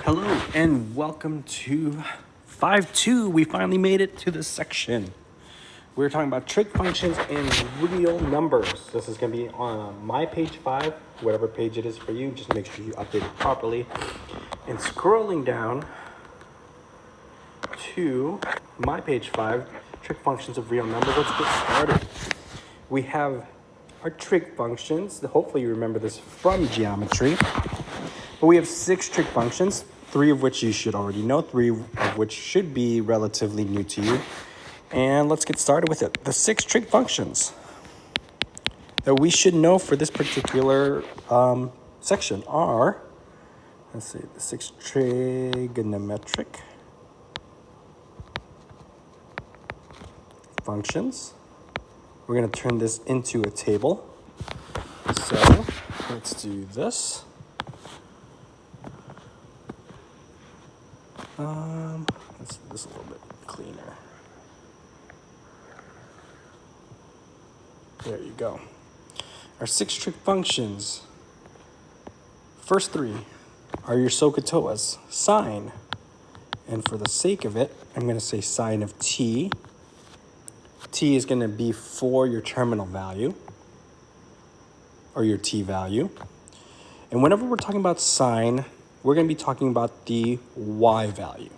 Hello and welcome to 5.2. We finally made it to this section. We're talking about trig functions and real numbers. This is going to be on my page 5, whatever page it is for you. Just make sure you update it properly. And scrolling down to my page 5, trig functions of real numbers. Let's get started. We have our trig functions. Hopefully you remember this from geometry. But we have 6 trig functions, 3 of which you should already know, 3 of which should be relatively new to you. And let's get started with it. The 6 trig functions that we should know for this particular section are, let's see, the 6 trigonometric functions. We're going to turn this into a table. So let's do this. Let's do this a little bit cleaner. There you go. Our 6 trig functions. First 3 are your SOHCAHTOAs, sine. And for the sake of it, I'm going to say sine of t. T is going to be for your terminal value, or your t value. And whenever we're talking about sine, we're going to be talking about the y value.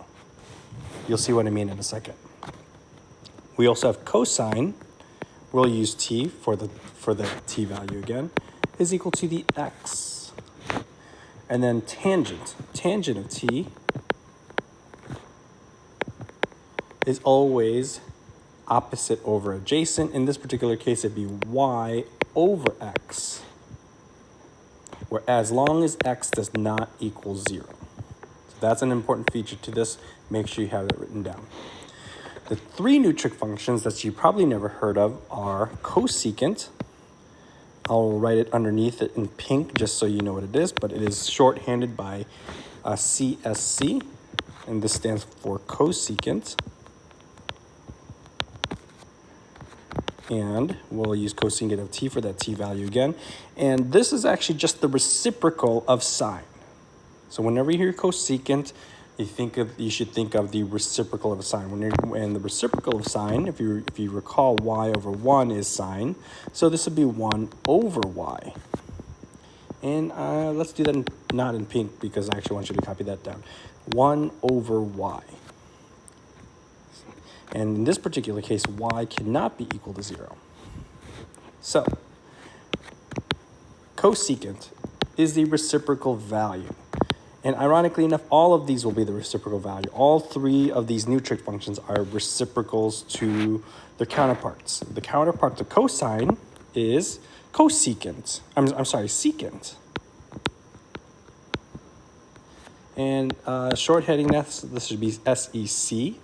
You'll see what I mean in a second. We also have cosine. We'll use t for the t value again, is equal to the x. And then tangent. Tangent of t is always opposite over adjacent. In this particular case, it'd be y over x, where as long as x does not equal 0. So that's an important feature to this. Make sure you have it written down. The 3 new trig functions that you probably never heard of are cosecant. I'll write it underneath it in pink just so you know what it is, but it is shorthanded by CSC, and this stands for cosecant. And we'll use cosecant of t for that t value again. And this is actually just the reciprocal of sine. So whenever you hear cosecant, you should think of the reciprocal of a sine. When the reciprocal of sine, if you recall, y over 1 is sine. So this would be 1 over y. And let's do that not in pink because I actually want you to copy that down. 1 over y. And in this particular case, y cannot be equal to 0. So, cosecant is the reciprocal value. And ironically enough, all of these will be the reciprocal value. All 3 of these new trig functions are reciprocals to their counterparts. The counterpart to cosine is cosecant. I'm sorry, secant. And shorthanding this should be SEC.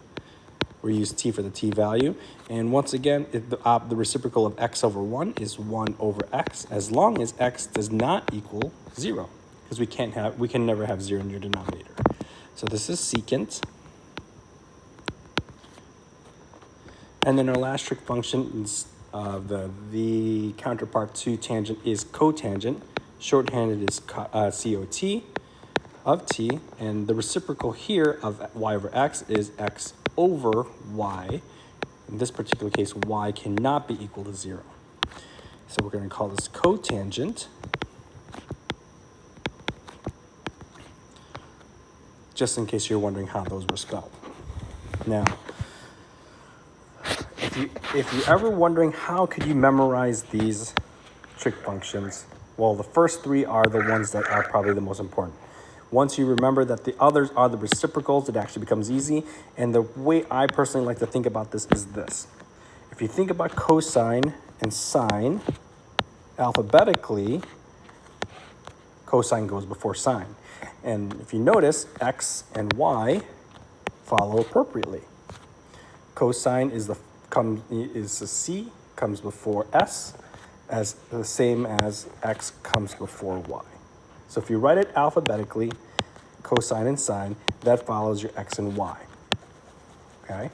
We use t for the t value. And once again, the reciprocal of x over 1 is 1 over x, as long as x does not equal 0. Because we can never have 0 in your denominator. So this is secant. And then our last trig function is the counterpart to tangent is cotangent. Shorthanded is COT of t, and the reciprocal here of y over x is x over y. In this particular case, y cannot be equal to 0. So we're going to call this cotangent. Just in case you're wondering how those were spelled. Now, if you're ever wondering how could you memorize these trig functions, well, the first 3 are the ones that are probably the most important. Once you remember that the others are the reciprocals, it actually becomes easy. And the way I personally like to think about this is this. If you think about cosine and sine, alphabetically, cosine goes before sine. And if you notice, x and y follow appropriately. Cosine is the c comes before s, as the same as x comes before y. So if you write it alphabetically, cosine and sine, that follows your x and y. Okay?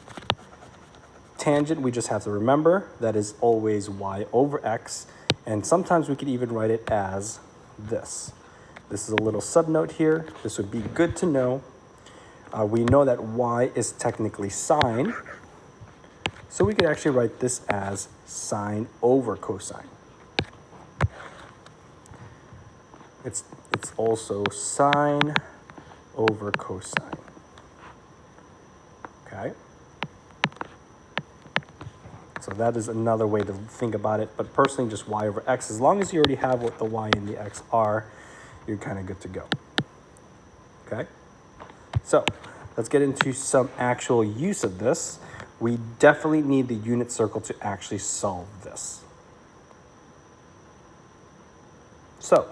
Tangent, we just have to remember that is always y over x, and sometimes we could even write it as this. This is a little subnote here. This would be good to know. We know that y is technically sine, so we could actually write this as sine over cosine. It's also sine over cosine. Okay? So that is another way to think about it, but personally just y over x. As long as you already have what the y and the x are, you're kind of good to go. Okay? So let's get into some actual use of this. We definitely need the unit circle to actually solve this. So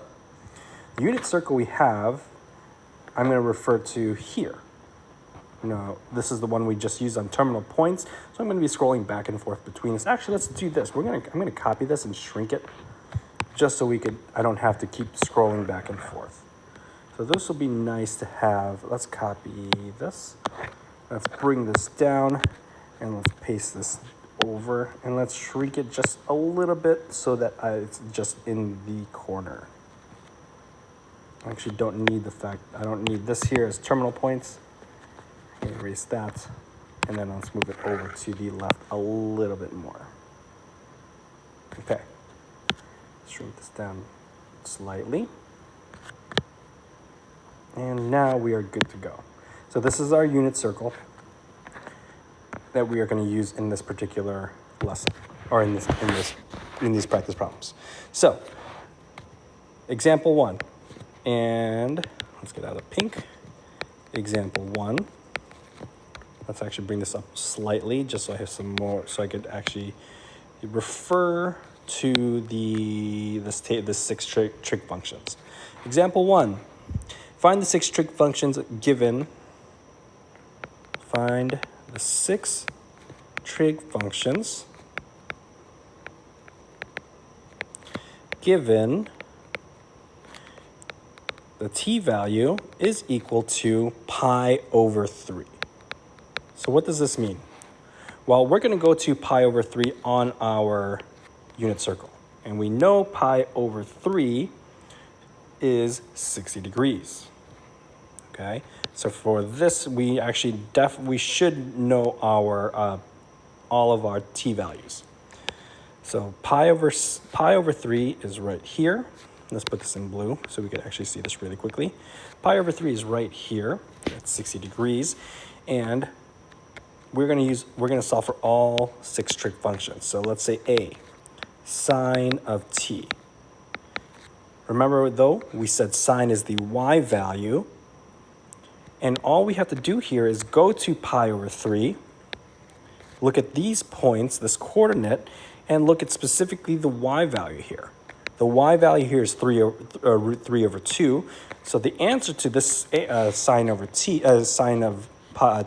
the unit circle we have, I'm going to refer to here. This is the one we just used on terminal points. So I'm going to be scrolling back and forth between this. Actually, let's do this. I'm going to copy this and shrink it just so I don't have to keep scrolling back and forth. So this will be nice to have. Let's copy this. Let's bring this down and let's paste this over and let's shrink it just a little bit so that it's just in the corner. I actually don't need I don't need this here as terminal points. Erase that, and then let's move it over to the left a little bit more. Okay, shrink this down slightly. And now we are good to go. So this is our unit circle that we are going to use in this particular lesson, or in these practice problems. So, example 1, and let's get out of pink. Example 1. Let's actually bring this up slightly, just so I have some more, so I could actually refer to the 6 trig functions. Example 1. Find the 6 trig functions given. Find the 6 trig functions given the t value is equal to pi over 3. So what does this mean? Well, we're going to go to pi over 3 on our unit circle. And we know pi over 3 is 60 degrees. Okay? So for this, we actually we should know our all of our t values. So pi over 3 is right here. Let's put this in blue so we can actually see this really quickly. Pi over 3 is right here. That's 60 degrees. And we're going to solve for all 6 trig functions. So let's say A, sine of t. Remember though, we said sine is the y value. And all we have to do here is go to pi over 3, look at these points, this coordinate, and look at specifically the y value here. The y value here is root 3 over 2. So the answer to this sine of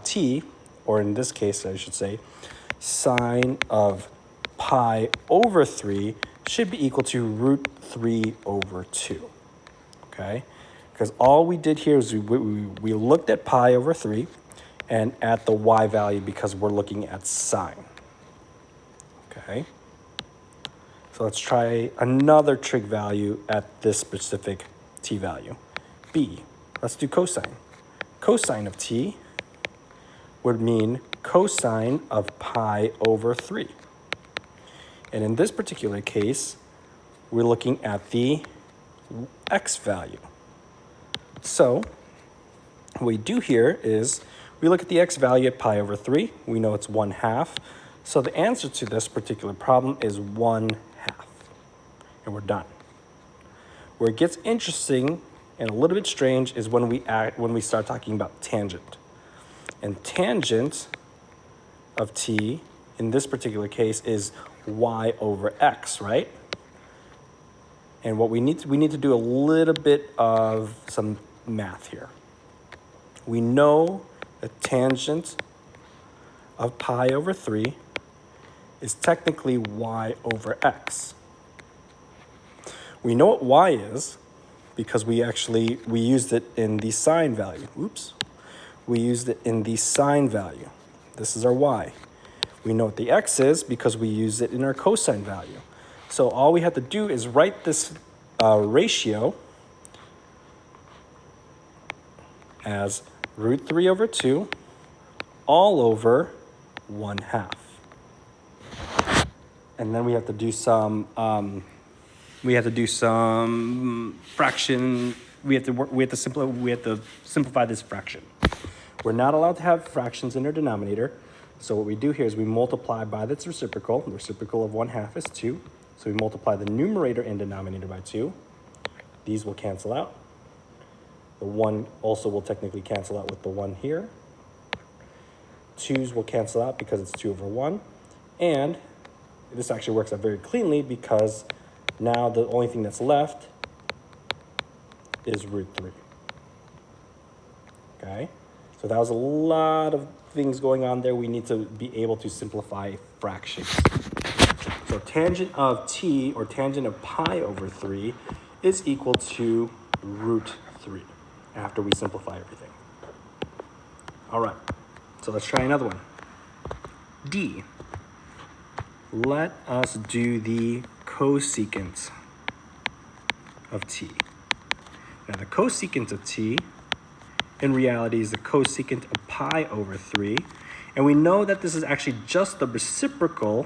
t, or in this case, I should say, sine of pi over 3 should be equal to root 3 over 2, okay? Because all we did here is we looked at pi over 3 and at the y value because we're looking at sine, okay? So let's try another trig value at this specific t value. B, let's do cosine. Cosine of t would mean cosine of pi over 3. And in this particular case, we're looking at the x value. So what we do here is we look at the x value at pi over 3. We know it's 1/2. So the answer to this particular problem is 1/2. And we're done. Where it gets interesting and a little bit strange is when we start talking about tangent. And tangent of t, in this particular case, is y over x, right? And what we need to do a little bit of some math here. We know the tangent of pi over 3 is technically y over x. We know what y is because we used it in the sine value. Oops. We used it in the sine value. This is our y. We know what the x is because we used it in our cosine value. So all we have to do is write this ratio as root 3 over 2 all over 1/2. And then we have to do some fraction. We have to simplify this fraction. We're not allowed to have fractions in our denominator. So what we do here is we multiply by its reciprocal. The reciprocal of 1/2 is 2. So we multiply the numerator and denominator by 2. These will cancel out. The 1 also will technically cancel out with the 1 here. 2's will cancel out because it's 2 over 1. And this actually works out very cleanly because now the only thing that's left is root 3. Okay? So that was a lot of things going on there. We need to be able to simplify fractions. So tangent of t, or tangent of pi over 3, is equal to root 3 after we simplify everything. All right, so let's try another one. D. Let us do the cosecant of t. Now the cosecant of t in reality is the cosecant of pi over 3. And we know that this is actually just the reciprocal.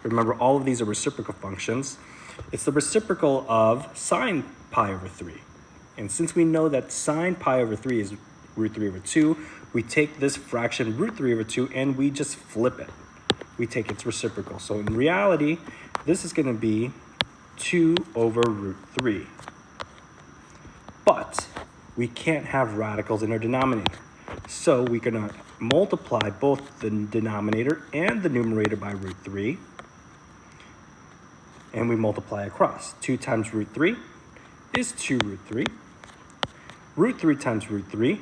Remember, all of these are reciprocal functions. It's the reciprocal of sine pi over 3. And since we know that sine pi over 3 is root 3 over 2, we take this fraction root 3 over 2 and we just flip it. We take its reciprocal. So in reality, this is going to be 2 over root 3. But we can't have radicals in our denominator. So we're going to multiply both the denominator and the numerator by root 3. And we multiply across. 2 times root 3 is 2 root 3. Root 3 times root 3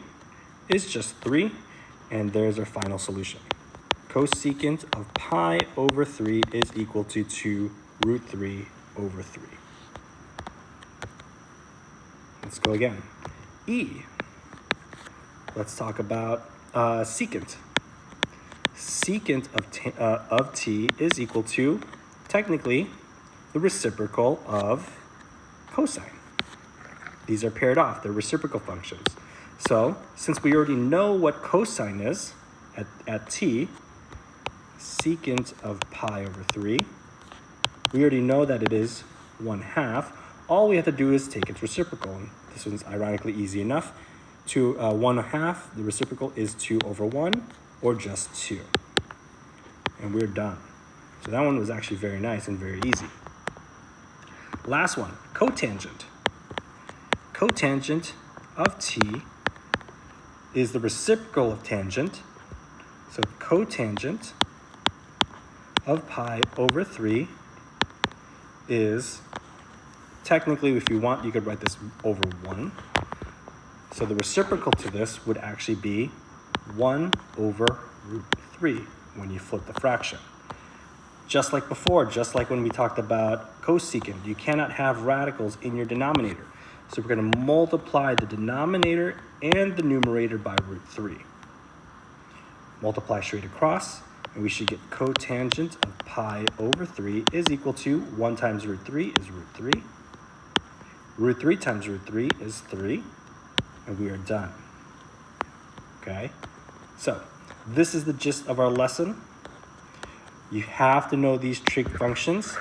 is just 3. And there's our final solution. Cosecant of pi over 3 is equal to 2 root 3 over 3. Let's go again. E. Let's talk about secant. Secant of t is equal to, technically, the reciprocal of cosine. These are paired off. They're reciprocal functions. So, since we already know what cosine is at t, secant of pi over 3, we already know that it is 1/2. All we have to do is take its reciprocal. And this one's ironically easy enough. 1/2, the reciprocal is 2 over 1, or just 2. And we're done. So that one was actually very nice and very easy. Last one, cotangent. Cotangent of t is the reciprocal of tangent. So cotangent of pi over 3 is, technically, if you want, you could write this over 1. So the reciprocal to this would actually be 1 over root 3 when you flip the fraction. Just like before, just like when we talked about cosecant, you cannot have radicals in your denominator. So we're going to multiply the denominator and the numerator by root 3. Multiply straight across, and we should get cotangent of pi over 3 is equal to 1 times root 3 is root 3. Root 3 times root 3 is 3, and we are done. Okay? So, this is the gist of our lesson. You have to know these trig functions.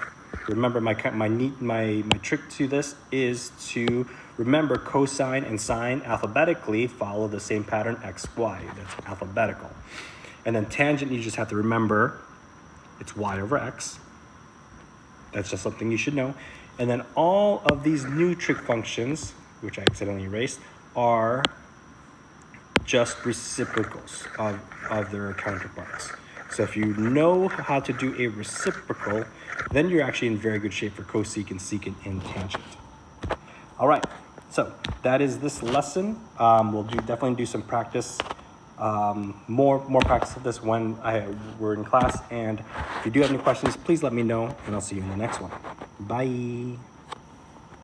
Remember, my trick to this is to remember cosine and sine alphabetically follow the same pattern x, y. That's alphabetical. And then tangent, you just have to remember it's y over x. That's just something you should know. And then all of these new trig functions, which I accidentally erased, are just reciprocals of their counterparts. So if you know how to do a reciprocal, then you're actually in very good shape for cosecant, secant, and tangent. All right, so that is this lesson. We'll definitely do some practice, more practice of this when we're in class. And if you do have any questions, please let me know, and I'll see you in the next one. Bye.